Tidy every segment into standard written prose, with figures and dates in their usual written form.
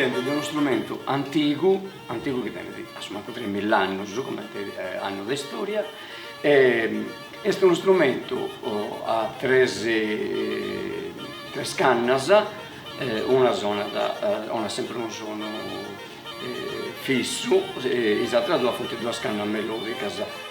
parlando di uno strumento antico che tiene insomma 3.000 anni, come anno di storia. Questo è uno strumento a tre cannas, una sempre un suono fisso, e l'altra due canne melodiche.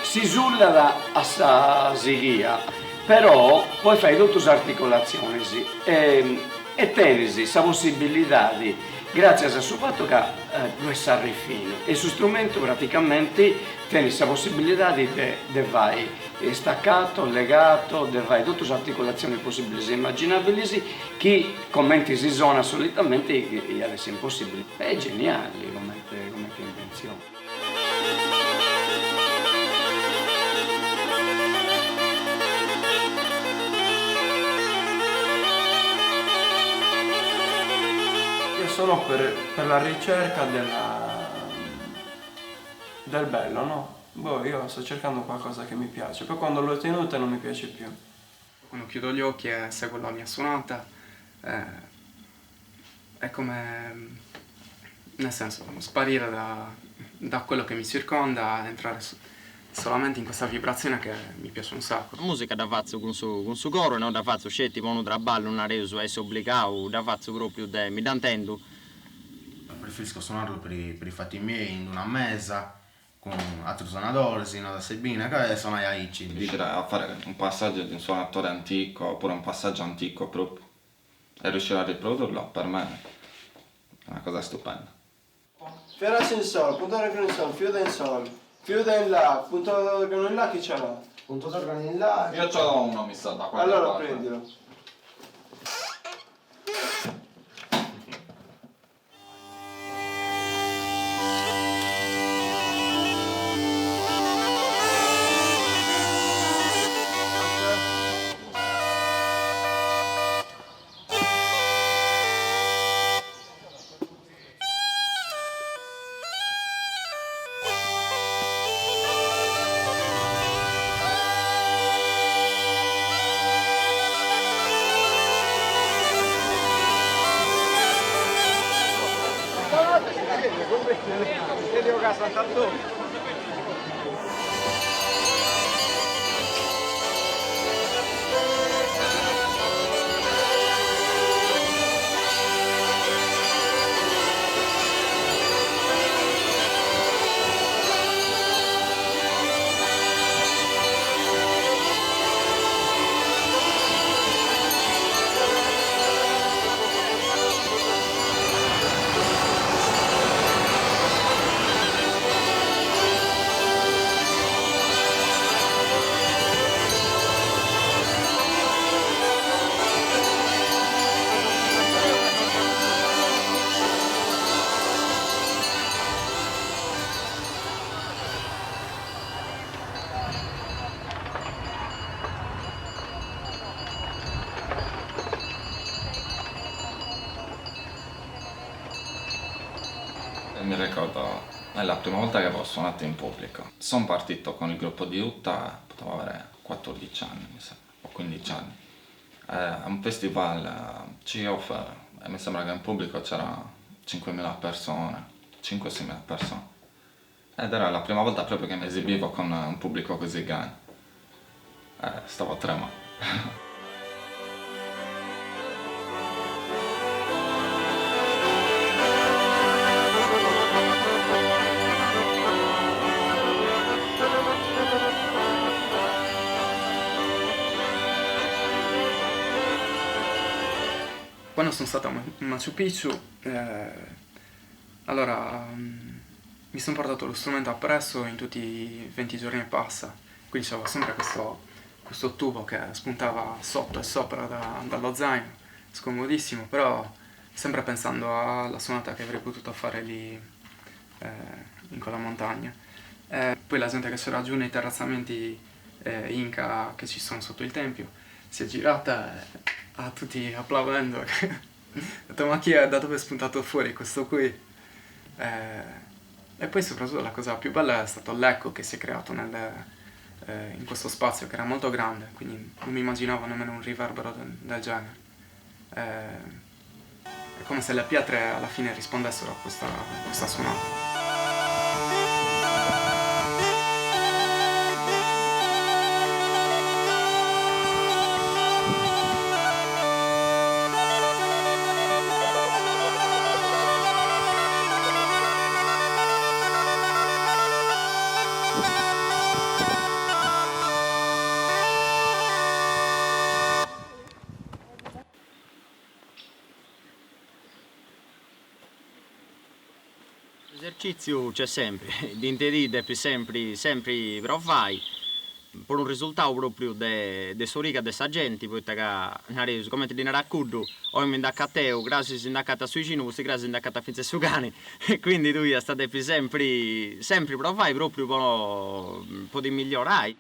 Si sulla a sta sighia, però poi fai tutte le articolazioni e tenisi la possibilità di, grazie al suo fatto che lo è fino, e su strumento praticamente tieni la possibilità di fare staccato, legato, di fare tutte le articolazioni possibili e immaginabili che commenti si suona solitamente e adesso è impossibile. È geniale come invenzione. Sono per la ricerca del bello, no? Io sto cercando qualcosa che mi piace, poi quando l'ho tenuta non mi piace più. Quando chiudo gli occhi e seguo la mia suonata, è come, nel senso, sparire da quello che mi circonda, entrare solamente in questa vibrazione che mi piace un sacco. La musica da faccio con su coro, non da faccio scetti con un traballo, un reso, è obbligato, da faccio proprio mi dantendo. Preferisco suonarlo per i fatti miei, in una mesa, con altri suonatori, sino da Sabina, che suona Aici. Riuscire a fare un passaggio di un suonatore antico, oppure un passaggio antico proprio, e riuscire a riprodurlo, per me è una cosa stupenda. Ferras in sol, punto d'organo in sol, fiuta in sol, fiuta in la, punto d'organo in la, chi ce l'ha? Punto d'organo in là. Io ce l'ho uno, mi sa, da qualche allora parte. prendilo. Mi ricordo, è la prima volta che avevo suonato in pubblico. Sono partito con il gruppo di Utta, potevo avere 14 anni, mi sembra, o 15 anni. A un festival CIOF, e mi sembra che in pubblico c'era 5.000 persone, 5-6.000 persone. Ed era la prima volta proprio che mi esibivo con un pubblico così grande. Stavo tremando. Quando sono stato a Machu Picchu, allora mi sono portato lo strumento appresso in tutti i 20 giorni e passa, quindi c'avevo sempre questo tubo che spuntava sotto e sopra dallo zaino, scomodissimo, però sempre pensando alla suonata che avrei potuto fare lì in quella montagna. Poi la gente che c'era giù nei terrazzamenti Inca che ci sono sotto il tempio, si è girata e a tutti applaudendo. Ho detto, ma chi è? Da dove è spuntato fuori questo qui? E poi soprattutto la cosa più bella è stato l'eco che si è creato in questo spazio che era molto grande, quindi non mi immaginavo nemmeno un riverbero del genere. È come se le pietre alla fine rispondessero a questa suonata. L'esercizio c'è sempre, di devi sempre provare per un risultato proprio de storica de sa gente, poi che come ti ne racconto, o mi indacca a te, o grazie si indacca sui cinusi, grazie si indacca a finze su cani, e quindi tu state sempre provare proprio per poter migliorare.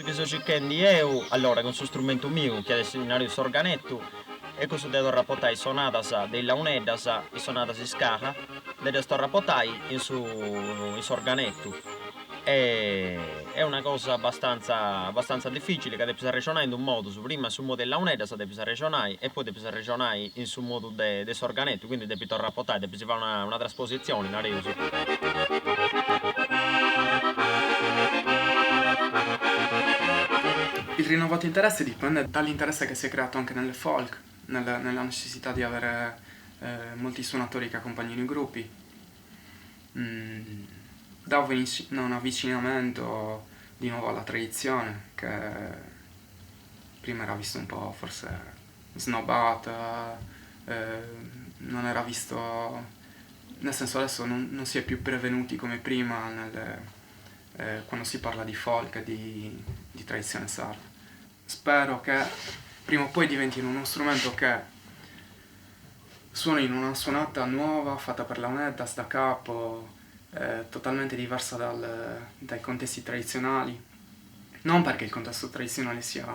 Che sto cercando io, allora con questo strumento mio, che è il questo organetto, e questo devo rapportare sonatas della uneddas e sonatas in scaja, devo sto rapportare in su organetto. È una cosa abbastanza difficile, che devi ragionare in un modo, prima sul modo della uneddas devi ragionare e poi devi ragionare in sul modo del organetto, quindi devi rapportare, devi fare una trasposizione, una resa. Il rinnovato interesse dipende dall'interesse che si è creato anche nelle folk, nella necessità di avere molti suonatori che accompagnino i gruppi. Da un avvicinamento di nuovo alla tradizione, che prima era visto un po' forse snobbata, non era visto, nel senso adesso non si è più prevenuti come prima quando si parla di folk e di tradizione sarda. Spero che prima o poi diventino uno strumento che suoni in una suonata nuova, fatta per la uneddas da capo, totalmente diversa dai contesti tradizionali. Non perché il contesto tradizionale sia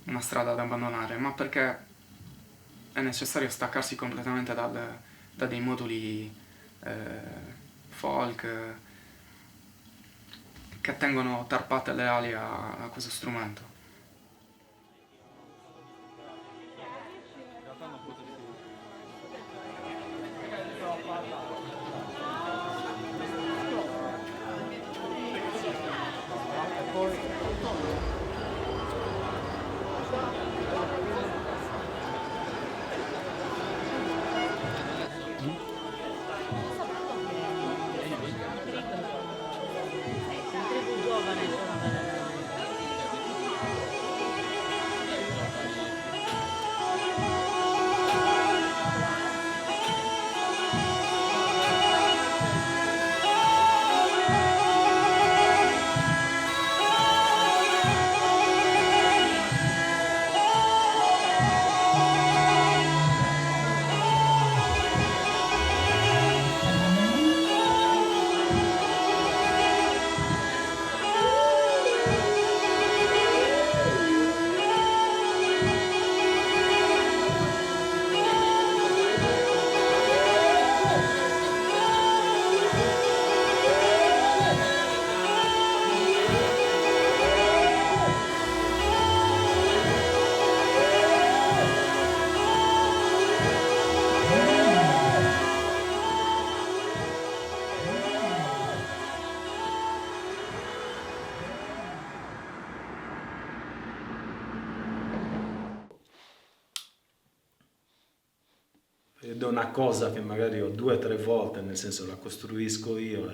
una strada da abbandonare, ma perché è necessario staccarsi completamente da dei moduli folk che tengono tarpate le ali a questo strumento. Ed è una cosa che magari ho 2 o 3 volte, nel senso la costruisco io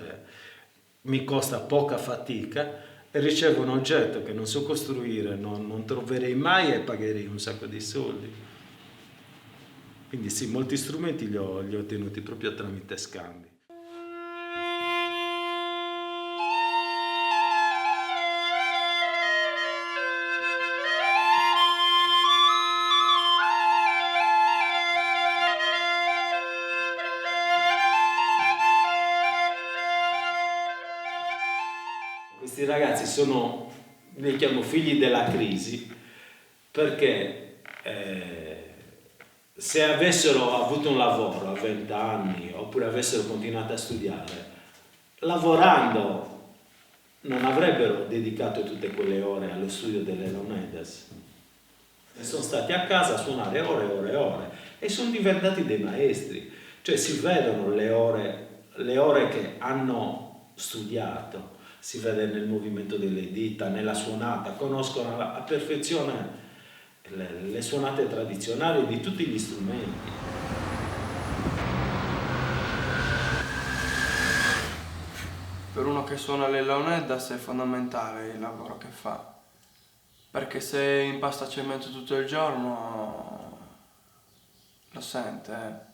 mi costa poca fatica e ricevo un oggetto che non so costruire, non troverei mai e pagherei un sacco di soldi. Quindi sì, molti strumenti li ho ottenuti proprio tramite scambi. Questi ragazzi li chiamo figli della crisi, perché se avessero avuto un lavoro a 20 anni oppure avessero continuato a studiare, lavorando non avrebbero dedicato tutte quelle ore allo studio delle Leonidas. E sono stati a casa a suonare ore e ore e ore e sono diventati dei maestri, cioè si vedono le ore che hanno studiato. Si vede nel movimento delle dita, nella suonata, conoscono a perfezione le suonate tradizionali di tutti gli strumenti. Per uno che suona le Leonidas è fondamentale il lavoro che fa, perché se impasta cemento tutto il giorno lo sente,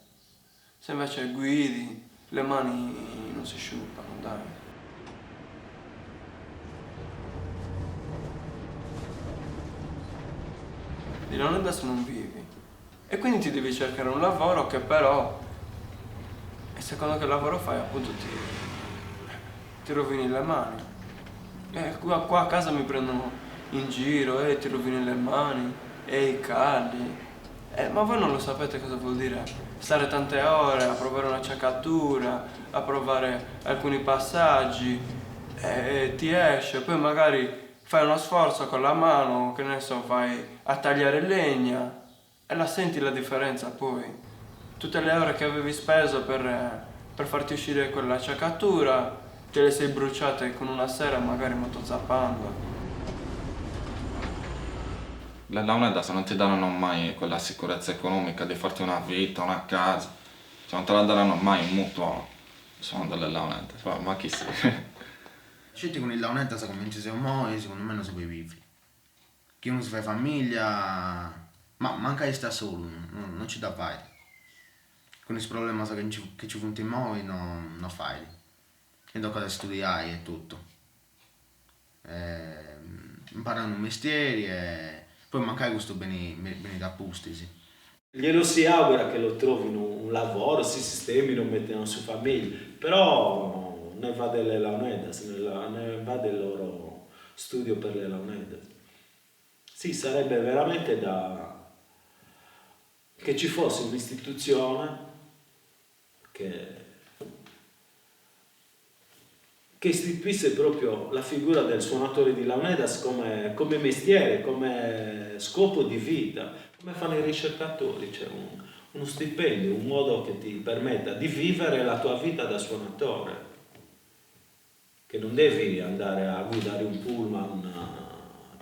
se invece guidi le mani non si sciupano, dai. Di Leonidas non vivi e quindi ti devi cercare un lavoro che però, e secondo che lavoro fai, appunto ti rovini le mani. E qua a casa mi prendono in giro, ti rovini le mani, i calli. Ma voi non lo sapete cosa vuol dire stare tante ore a provare una acciaccatura, a provare alcuni passaggi, e ti esce, poi magari fai uno sforzo con la mano, che ne so, vai a tagliare legna e la senti la differenza poi. Tutte le ore che avevi speso per farti uscire quell'acciaccatura, te le sei bruciate con una sera magari motozappando. Le Leonidas non ti daranno mai quella sicurezza economica di farti una vita, una casa, cioè non te la daranno mai in mutuo, sono delle Leonidas, ma chi sei? Scetti con il Leonidas cominci se muovi, secondo me non sobrevivi. Chi non si fa famiglia, ma manca di stare solo, non ci da fare. Con il problema che ci punti muovi, non fai. E dopo cosa studiare e tutto. Imparano un mestiere e poi magari questo bene da pustisi. Glielo si augura che lo trovino un lavoro, si sistemino, mettano su famiglia, però ne va delle Leonidas, ne va del loro studio per le Leonidas. Sì, sarebbe veramente che ci fosse un'istituzione che istituisse proprio la figura del suonatore di Leonidas come mestiere, come scopo di vita, come fanno i ricercatori, c'è uno stipendio, un modo che ti permetta di vivere la tua vita da suonatore, che non devi andare a guidare un pullman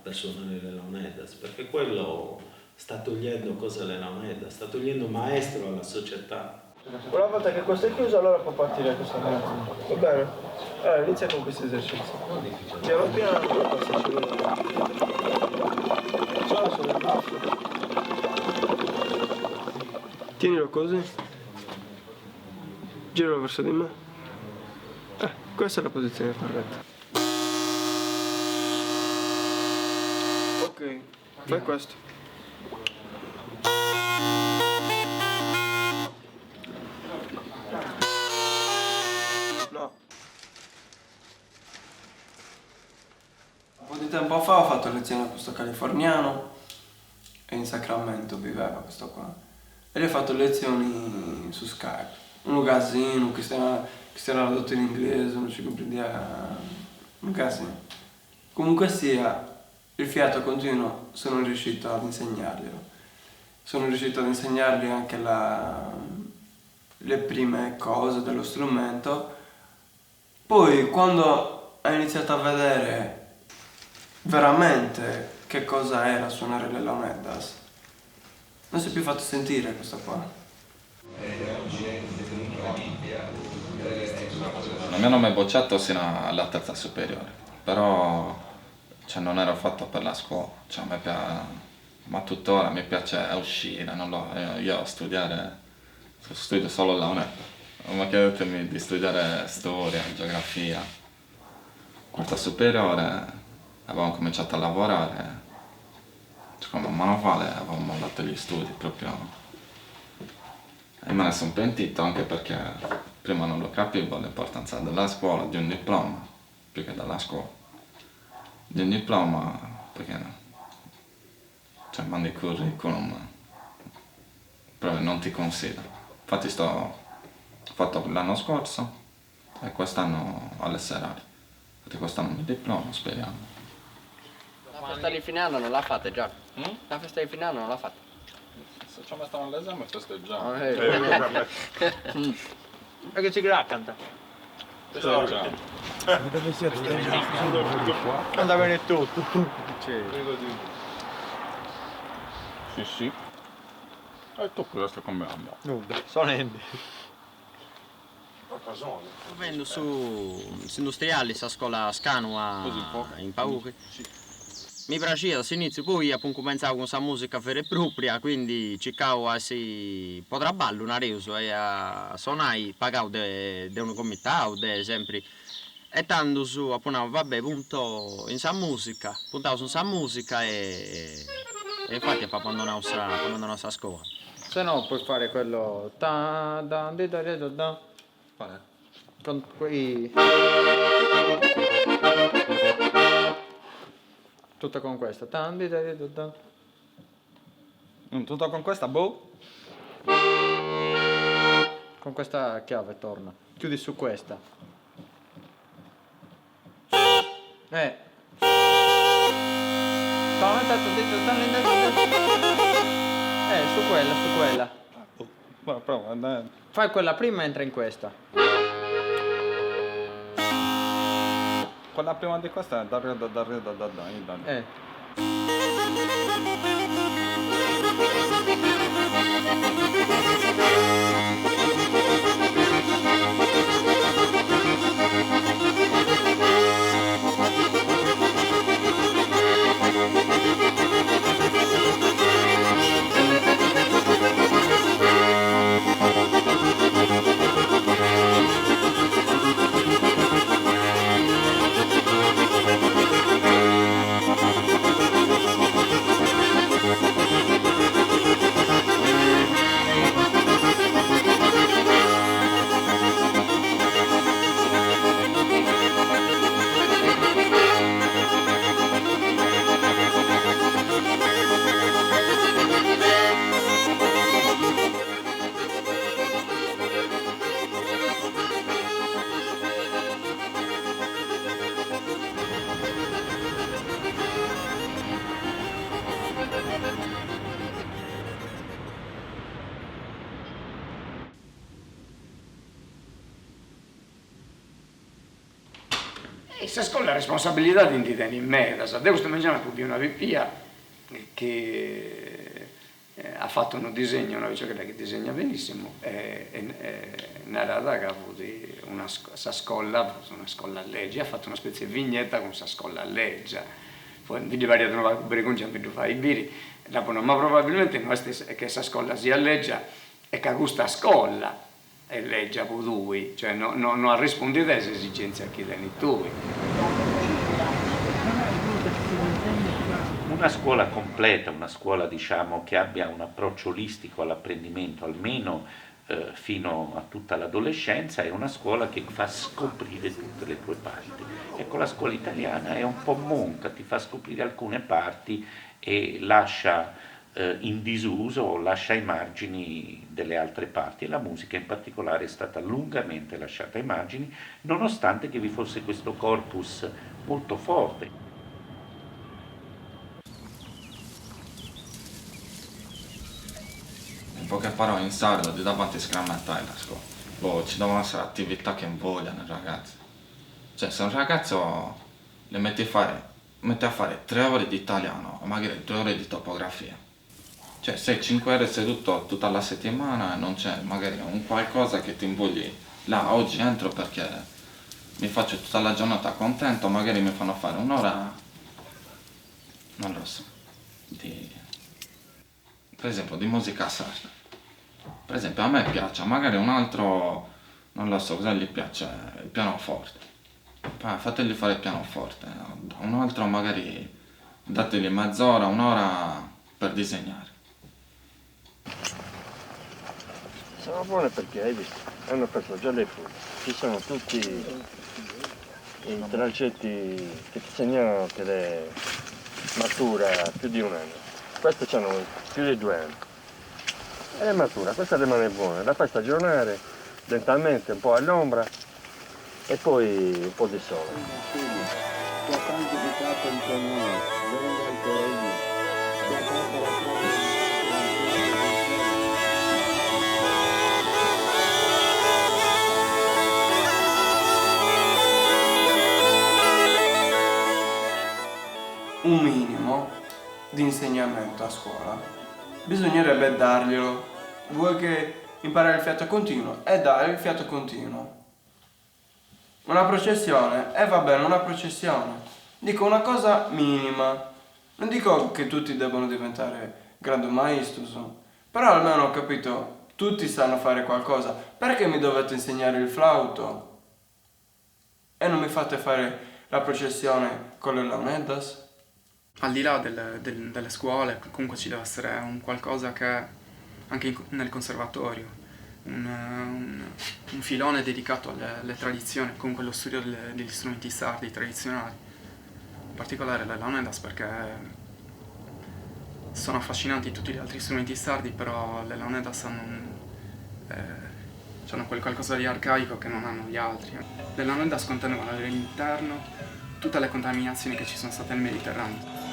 per suonare le Leonidas, perché quello sta togliendo cose alle Leonidas, sta togliendo maestro alla società. Una volta che questo è chiuso, allora può partire questa cosa. Va bene? Allora inizia con questo esercizio. Piano piano, passaci via. Solo sulle braccia. Tienilo così. Giralo verso di me. Questa è la posizione corretta. Ok, fai questo. No. Un po' di tempo fa ho fatto lezione a questo californiano e in Sacramento viveva questo qua. E gli ho fatto lezioni su Skype. Un casino, che era tradotto in inglese, non ci comprendiamo. Un casino. Comunque sia, il fiato continuo sono riuscito ad insegnarglielo. Sono riuscito ad insegnargli anche le prime cose dello strumento. Poi quando ha iniziato a vedere veramente che cosa era suonare le Leonidas, non si è più fatto sentire questo qua. Non mi hanno mai bocciato sino alla terza superiore, però cioè, non ero fatto per la scuola, cioè, ma tuttora mi piace uscire, io studio solo launeato, ma chiedetemi di studiare storia, geografia. Quarta superiore avevamo cominciato a lavorare, cioè, come manovale avevo mollato gli studi proprio. E me ne sono pentito anche perché prima non lo capivo l'importanza della scuola, di un diploma, più che della scuola. Di un diploma, perché no? Cioè mandi curriculum, però non ti considero. Infatti ho fatto l'anno scorso e quest'anno alle serali. Infatti quest'anno mi diplomo, speriamo. La festa di fine anno non l'ha fatta già? La festa di fine anno non l'ha fatta? Se ci mettono all'esame festeggiamo. E che sigla canta? Festeggiamo. Canta bene tutto. Sì. E tu cosa stai cambiando? Nulla, solamente. Vendo su industriali, sa scuola Scanua in Pauchi. Mi piaceva all'inizio, poi appunto pensavo con questa musica vera e propria, quindi cercavo si potrà ballo una reuso e a suonare pagavo de un comitato, sempre. E tanto su appunto vabbè punto in sa musica, puntavo su sa musica e infatti poi abbandonavo sa scuola. Se no puoi fare quello ta da di da da da. Con quei tutto con questa. Tutto con questa, boh. Con questa chiave torna. Chiudi su questa. Su quella. Prova, dai. Fai quella prima e entra in questa. Quella prima di questa è da. Questa scuola è responsabilità di te in me, devo mangiare una pipia che ha fatto un disegno, una bicicletta che disegna benissimo e narrata che ha avuto una scuola a legge, ha fatto una specie di vignetta con questa scuola a legge, poi vi variato una bregoncia per fare i biri, ma probabilmente non è che questa scuola sia a legge e che questa scuola è legge per lui, cioè non ha risposto alle esigenze che tieni tu. Una scuola completa, una scuola diciamo che abbia un approccio olistico all'apprendimento, almeno fino a tutta l'adolescenza, è una scuola che fa scoprire tutte le tue parti. Ecco, la scuola italiana è un po' monca, ti fa scoprire alcune parti e lascia in disuso o lascia ai margini delle altre parti, e la musica in particolare è stata lungamente lasciata ai margini, nonostante che vi fosse questo corpus molto forte. In poche parole, in sardo, di davanti scrammettai la scuola. Boh, ci devono essere attività che invogliano i ragazzi. Cioè, se un ragazzo le mette a fare 3 ore di italiano o magari 2 ore di topografia, cioè sei 5 ore seduto tutta la settimana e non c'è magari un qualcosa che ti invogli là oggi entro perché mi faccio tutta la giornata contento, magari mi fanno fare un'ora, non lo so, per esempio di musica sarda. Per esempio a me piace, magari un altro, non lo so cosa gli piace, il pianoforte. Fategli fare il pianoforte, un altro magari dategli mezz'ora, un'ora per disegnare. Sono buone perché, hai visto, hanno preso già le frutta. Ci sono tutti i tragetti che ti segnalano che le matura più di un anno. Queste hanno più di 2 anni. E è matura, questa rimane buona, la fai stagionare lentamente, un po' all'ombra e poi un po' di sole. Un minimo di insegnamento a scuola bisognerebbe darglielo. Vuoi che imparare il fiato continuo? Dare il fiato continuo. Una processione? Va bene, una processione. Dico una cosa minima. Non dico che tutti debbano diventare grande maestus, però almeno ho capito, tutti sanno fare qualcosa. Perché mi dovete insegnare il flauto? E non mi fate fare la processione con le launeddas? Al di là delle scuole, comunque ci deve essere un qualcosa che, anche nel conservatorio, un filone dedicato alle tradizioni, comunque allo studio degli strumenti sardi tradizionali, in particolare le launeddas, perché sono affascinanti tutti gli altri strumenti sardi, però le launeddas hanno quel qualcosa di arcaico che non hanno gli altri. Le launeddas contenevano all'interno tutte le contaminazioni che ci sono state nel Mediterraneo.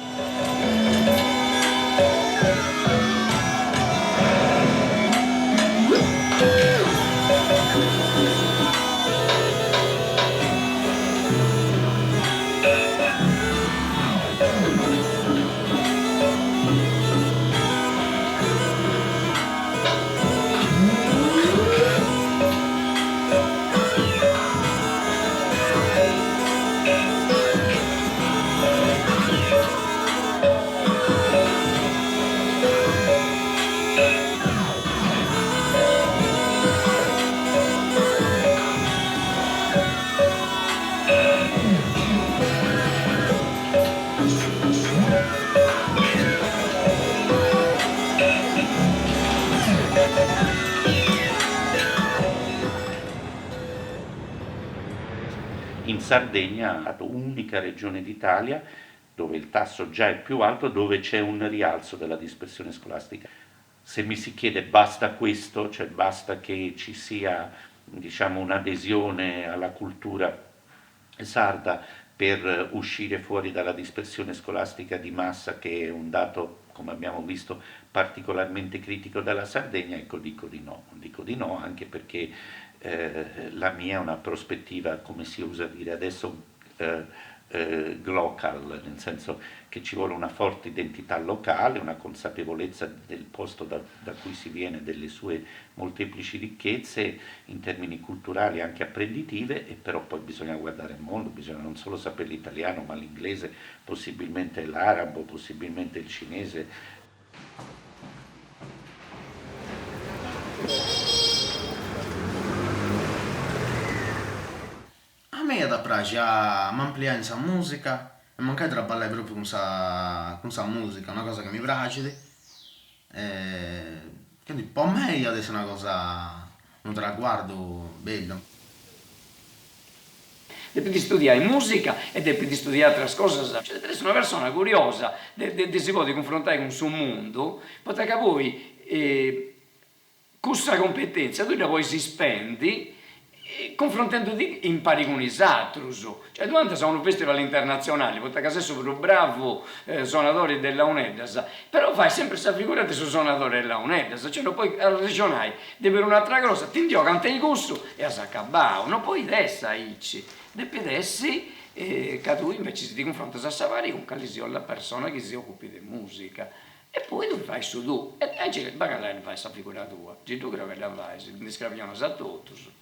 In Sardegna, unica regione d'Italia dove il tasso già è più alto, dove c'è un rialzo della dispersione scolastica. Se mi si chiede basta questo, cioè basta che ci sia, diciamo, un'adesione alla cultura sarda per uscire fuori dalla dispersione scolastica di massa, che è un dato, come abbiamo visto, particolarmente critico della Sardegna, ecco, dico di no, anche perché la mia è una prospettiva, come si usa dire adesso, glocal, nel senso che ci vuole una forte identità locale, una consapevolezza del posto da cui si viene, delle sue molteplici ricchezze in termini culturali, anche apprenditive, e però poi bisogna guardare il mondo, bisogna non solo sapere l'italiano ma l'inglese, possibilmente l'arabo, possibilmente il cinese. A me da piace a ampliare in sa musica e mancare traballare proprio con sa musica, una cosa che mi piace. Quindi per me adesso è una cosa, un traguardo bello. Devi di studiare musica e devi di studiare altre cose. Cioè, devi essere una persona curiosa, si può confrontare con il suo mondo, perché poi con questa competenza tu la poi si spendi confrontandoti impari con i altri. Cioè, durante sono un festival internazionale, perché sei super bravo suonatore della UNEDAS, però fai sempre questa figura di suonatore della UNEDAS, cioè non puoi regionare, devi avere un'altra cosa, ti indio canta il gusto e a s'accabao, non puoi dessa ici, devi dessi che tu invece ti confronti a sapere con quali sia la persona che si occupi di musica. E poi tu fai su tu, e magari fai questa figura tua, tu credo che la fai, si discraviamo a tutti.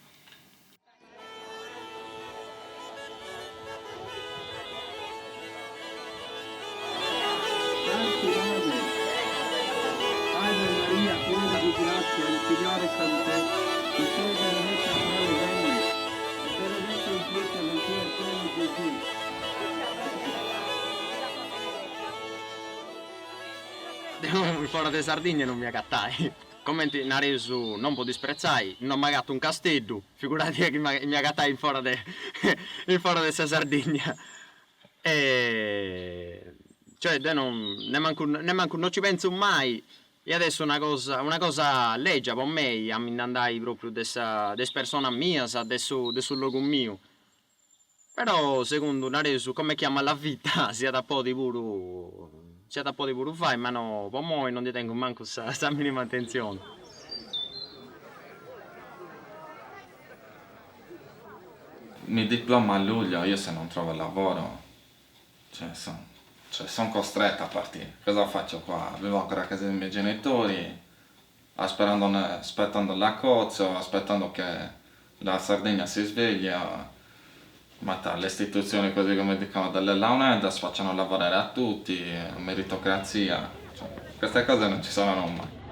In fora di Sardegna non mi agattai. Commenti nari su non può disprezzai, non mi agatto un castello, figurati che mi agattai in fora in fora di Sardegna. E cioè non ci penso mai. E adesso una cosa legge per me, a me andai proprio des persona mia, adesso sul luogo mio. Però secondo adesso come chiama la vita, sia da po' di pure fai, ma no, per me non ti tengo manco sta minima attenzione. Mi diploma a luglio, io se non trovo lavoro, sono costretto a partire. Cosa faccio qua? Vivo ancora a casa dei miei genitori, aspettando l'accozzo, aspettando che la Sardegna si sveglia, ma le istituzioni così come dicono delle Launedas facciano lavorare a tutti, meritocrazia, queste cose non ci saranno mai.